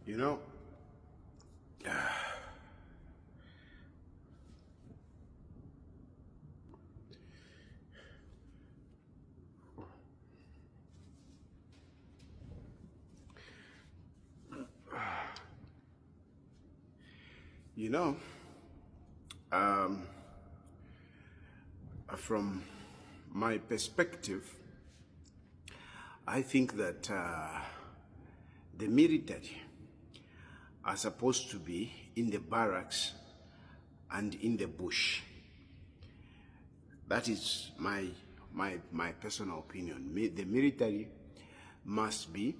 You know, you know, um, from my perspective, I think that the military are supposed to be in the barracks and in the bush. That is my personal opinion. The military must be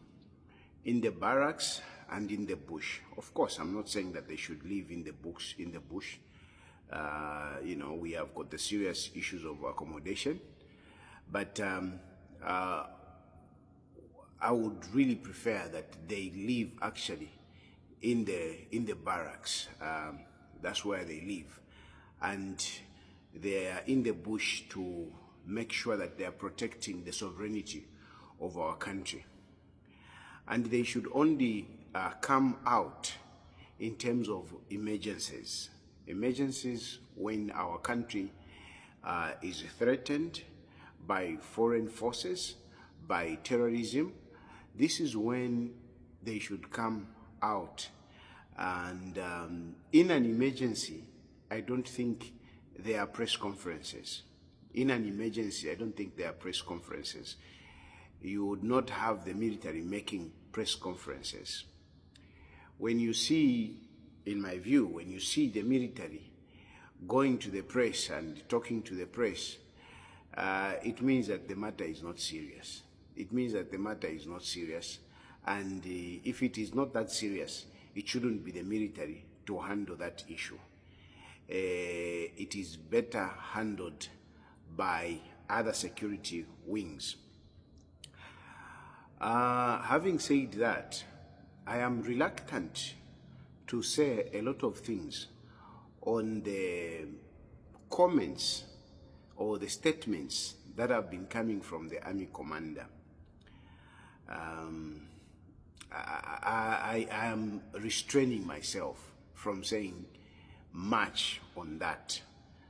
in the barracks and in the bush. Of course, I'm not saying that they should live in the bush. You know, we have got the serious issues of accommodation, but I would really prefer that they live actually in the barracks. That's where they live, and they are in the bush to make sure that they are protecting the sovereignty of our country. And they should only come out in terms of emergencies. Emergencies when our country is threatened by foreign forces, by terrorism. This is when they should come out. And in an emergency, I don't think there are press conferences. In an emergency, I don't think there are press conferences. You would not have the military making press conferences. When you see, in my view, when you see the military going to the press and talking to the press, it means that the matter is not serious. It means that the matter is not serious. And if it is not that serious, it shouldn't be the military to handle that issue. It is better handled by other security wings. Having said that, I am reluctant to say a lot of things on the comments or the statements that have been coming from the army commander. I am restraining myself from saying much on that.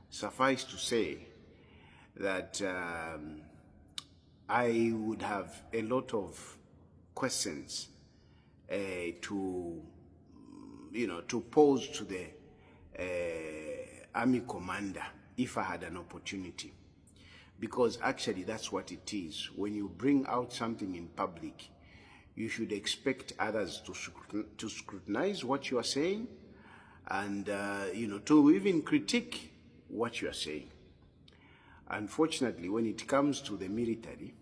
Suffice to say that I would have a lot of questions to pose to the army commander if I had an opportunity. Because actually that's what it is. When you bring out something in public, you should expect others to scrutinize what you are saying and to even critique what you are saying. Unfortunately, when it comes to the military,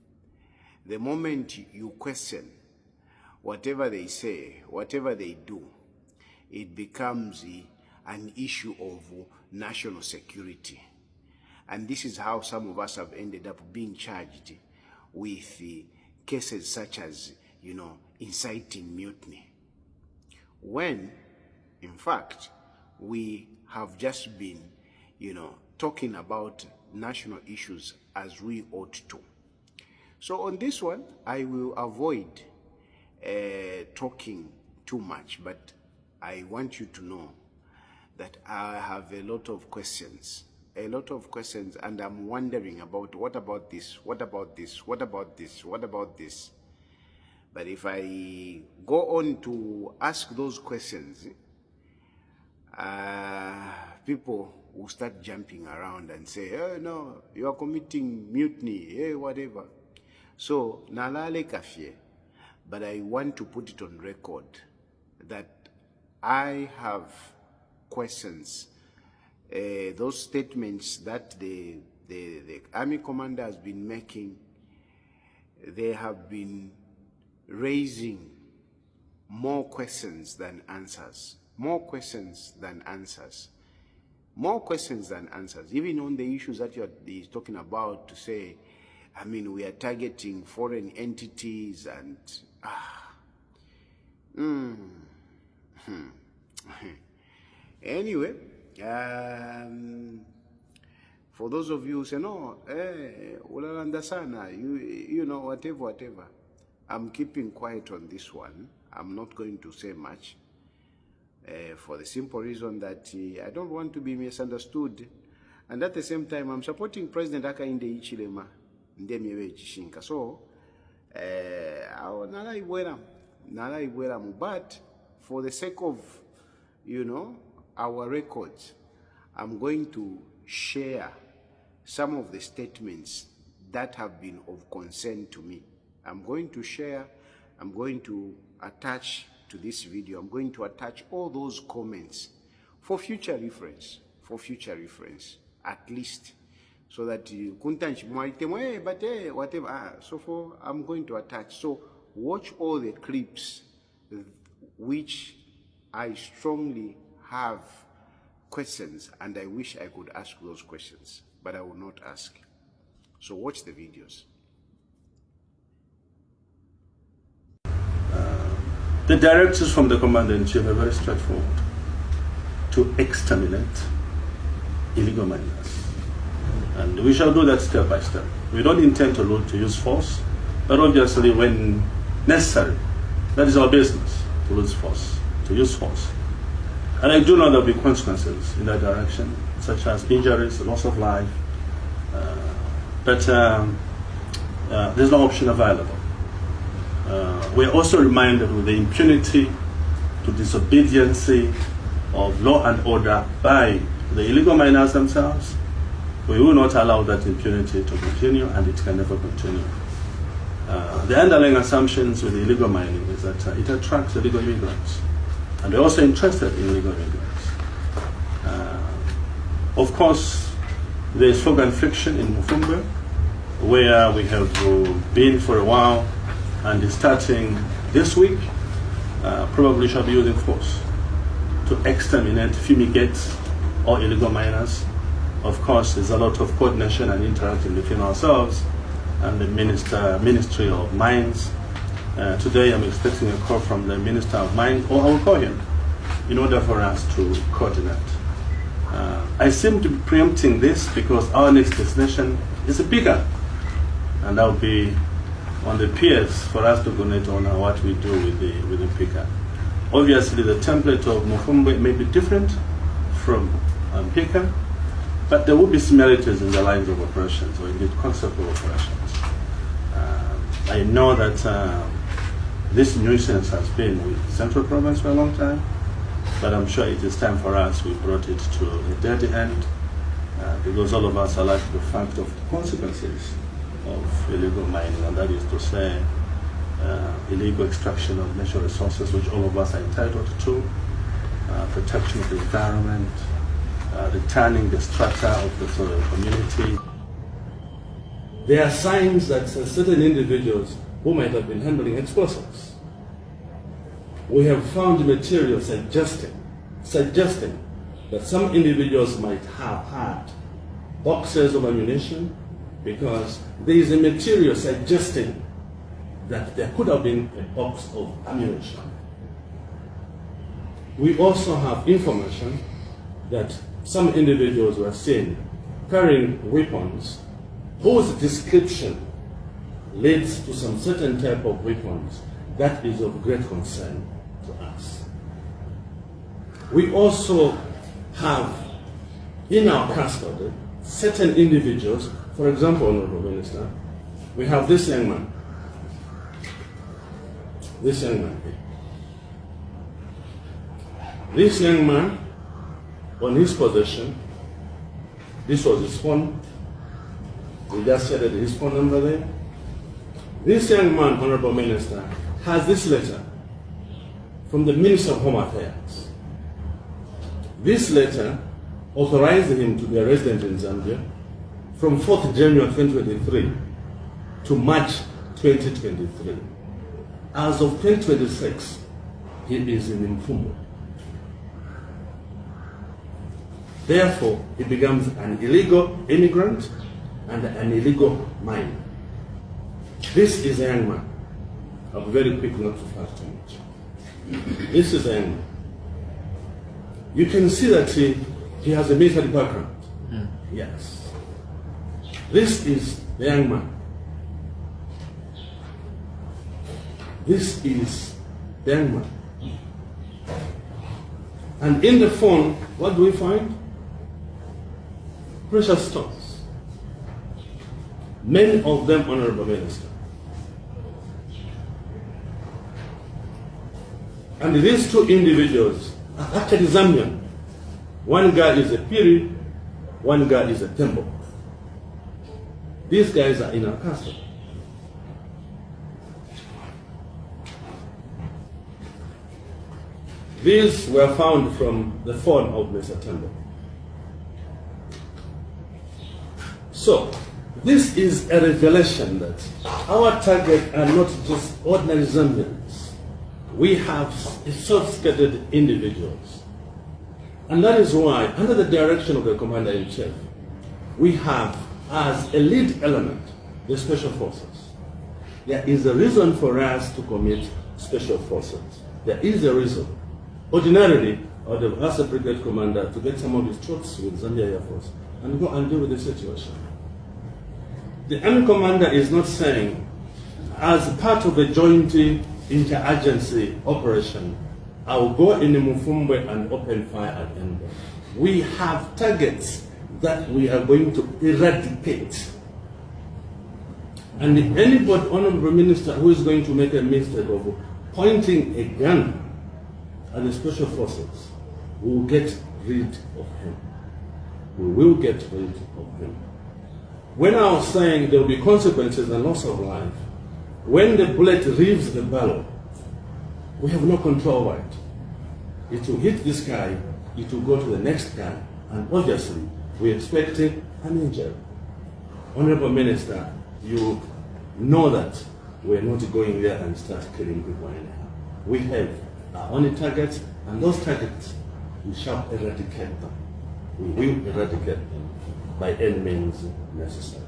the moment you question whatever they say, whatever they do, it becomes an issue of national security. And this is how some of us have ended up being charged with cases such as, inciting mutiny. When, in fact, we have just been, talking about national issues as we ought to. So on this one, I will avoid talking too much, but I want you to know that I have a lot of questions, and I'm wondering about what about this, what about this, what about this, what about this. But if I go on to ask those questions, people will start jumping around and say, oh no, you are committing mutiny, hey, whatever. So, nalale kafie, but I want to put it on record that I have questions. Those statements that the army commander has been making, they have been raising more questions than answers. More questions than answers. More questions than answers. Even on the issues that he's talking about, to say, we are targeting foreign entities and Anyway, for those of you who say, no, ulalanda sana, whatever, I'm keeping quiet on this one. I'm not going to say much for the simple reason that I don't want to be misunderstood. And at the same time, I'm supporting President Hakainde Hichilema Ndemyewe Chishinka. So, but for the sake of, our records, I'm going to share some of the statements that have been of concern to me. I'm going to attach to this video, I'm going to attach all those comments for future reference, at least, so that you couldn't whatever. So I'm going to attach. So watch all the clips which I strongly have questions, and I wish I could ask those questions, but I will not ask. So watch the videos. The directives from the Commander-in-Chief are very straightforward: to exterminate illegal miners. And we shall do that step by step. We don't intend to use force, but obviously when necessary, that is our business, to use force. And I do know there will be consequences in that direction, such as injuries, loss of life, but there's no option available. We're also reminded with the impunity to disobedience of law and order by the illegal miners themselves. We will not allow that impunity to continue, and it can never continue. The underlying assumptions with illegal mining is that it attracts illegal immigrants, and we're also interested in illegal immigrants. Of course, there's fog and friction in Mufumbe, where we have been for a while, and starting this week, probably shall be using force to exterminate, fumigate all illegal miners. Of course, there's a lot of coordination and interaction between ourselves and the Ministry of Mines. Today I'm expecting a call from the Minister of Mines, or I will call him, in order for us to coordinate. I seem to be preempting this because our next destination is a Pika, and I'll be on the peers for us to connect on what we do with the Pika. Obviously, the template of Mufumbe may be different from Pika, but there will be similarities in the lines of operations, or in the concept of operations. I know that this nuisance has been with Central Province for a long time, but I'm sure it is time for us. We brought it to a dead end because all of us are like the fact of the consequences of illegal mining, and that is to say illegal extraction of natural resources, which all of us are entitled to, protection of the environment, returning the strata of the soil community. There are signs that certain individuals who might have been handling explosives, we have found material suggesting that some individuals might have had boxes of ammunition, because there is a material suggesting that there could have been a box of ammunition. We also have information that some individuals were seen carrying weapons whose description leads to some certain type of weapons that is of great concern to us. We also have in our custody certain individuals. For example, Honorable Minister, we have this young man. This young man, on his possession, this was his phone. We just said his phone number there. This young man, Honorable Minister, has this letter from the Minister of Home Affairs. This letter authorized him to be a resident in Zambia from 4th January 2023 to March 2023. As of 2026, he is in Mfumbo. Therefore, he becomes an illegal immigrant and an illegal miner. This is a young man. I'll be very quick not to fast too much. This is a young man. You can see that he has a military background. Yes. This is the young man. This is Denmark. And in the phone, what do we find? Precious stones. Many of them, Honorable Minister. And these two individuals are actually Zambian. One guy is a Piri, one guy is a Tembo. These guys are in our custody. These were found from the phone of Mr. Tembo. So, this is a revelation that our target are not just ordinary Zambians. We have sophisticated individuals. And that is why, under the direction of the Commander-in-Chief, we have as a lead element the Special Forces. There is a reason for us to commit Special Forces. There is a reason. Ordinarily, I would have asked the brigade commander to get some of his troops with Zambia Air Force and go and deal with the situation. The army commander is not saying, as part of a joint interagency operation, I will go in Mufumbe and open fire at Endo. We have targets that we are going to eradicate. And anybody, Honorable Minister, who is going to make a mistake of pointing a gun at the Special Forces, we will get rid of him. We will get rid of him. When I was saying there will be consequences and loss of life, when the bullet leaves the barrel, we have no control over it. It will hit this guy, it will go to the next guy, and obviously we're expecting an injury. Honorable Minister, you know that we're not going there and start killing people anyhow. We have our only targets, and those targets, we shall eradicate them. We will eradicate them by any means necessary.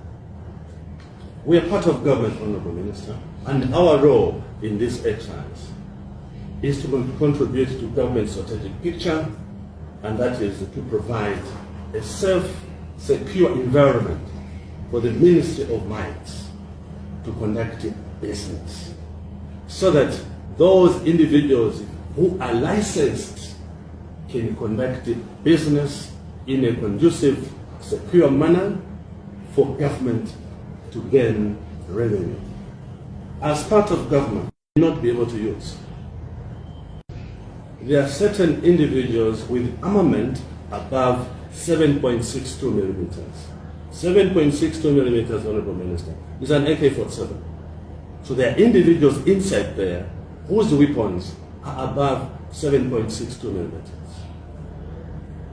We are part of government, Honorable Minister, and our role in this exercise is to contribute to government strategic picture, and that is to provide a safe, secure environment for the Ministry of Mines to conduct business, so that those individuals who are licensed can conduct business in a conducive, secure manner for government to gain revenue. As part of government, not be able to use. There are certain individuals with armament above 7.62 millimeters. 7.62 millimeters, Honorable Minister, is an AK-47. So there are individuals inside there whose weapons are above 7.62 millimeters.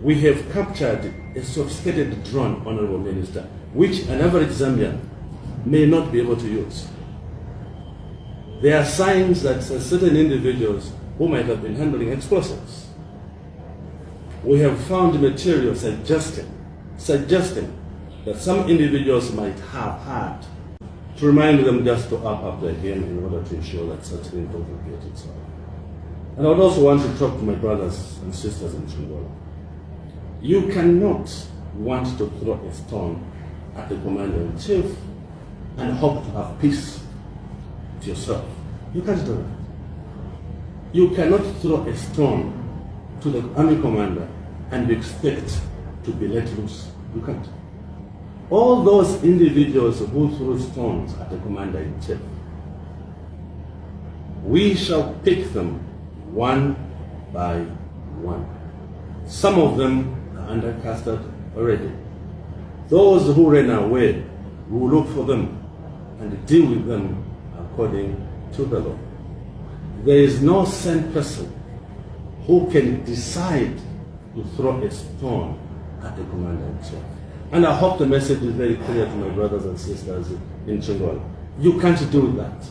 We have captured a sophisticated drone, Honorable Minister, which an average Zambian may not be able to use. There are signs that certain individuals who might have been handling explosives. We have found material suggesting that some individuals might have had to remind them just to up their game in order to ensure that such things don't repeat itself. And I would also want to talk to my brothers and sisters in Chingola. You cannot want to throw a stone at the Commander-in-Chief and hope to have peace with yourself. You can't do that. You cannot throw a stone to the army commander and expect to be let loose. You can't. All those individuals who threw stones at the Commander-in-Chief, we shall pick them one by one. Some of them are under custody already. Those who ran away, we will look for them and deal with them according to the law. There is no sane person who can decide to throw a stone at the Commander-in-Chief. And I hope the message is very clear to my brothers and sisters in Chingola. You can't do that.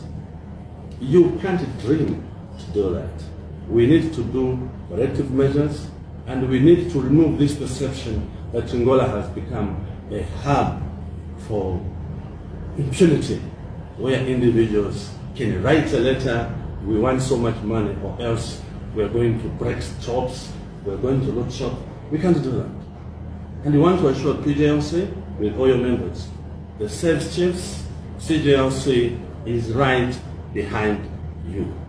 You can't dream to do that. We need to do corrective measures, and we need to remove this perception that Chingola has become a hub for impunity, where individuals can write a letter, we want so much money, or else we're going to break shops, we're going to loot shop. We can't do that. And we want to assure PJLC, with all your members, the service chiefs, CJLC is right behind you.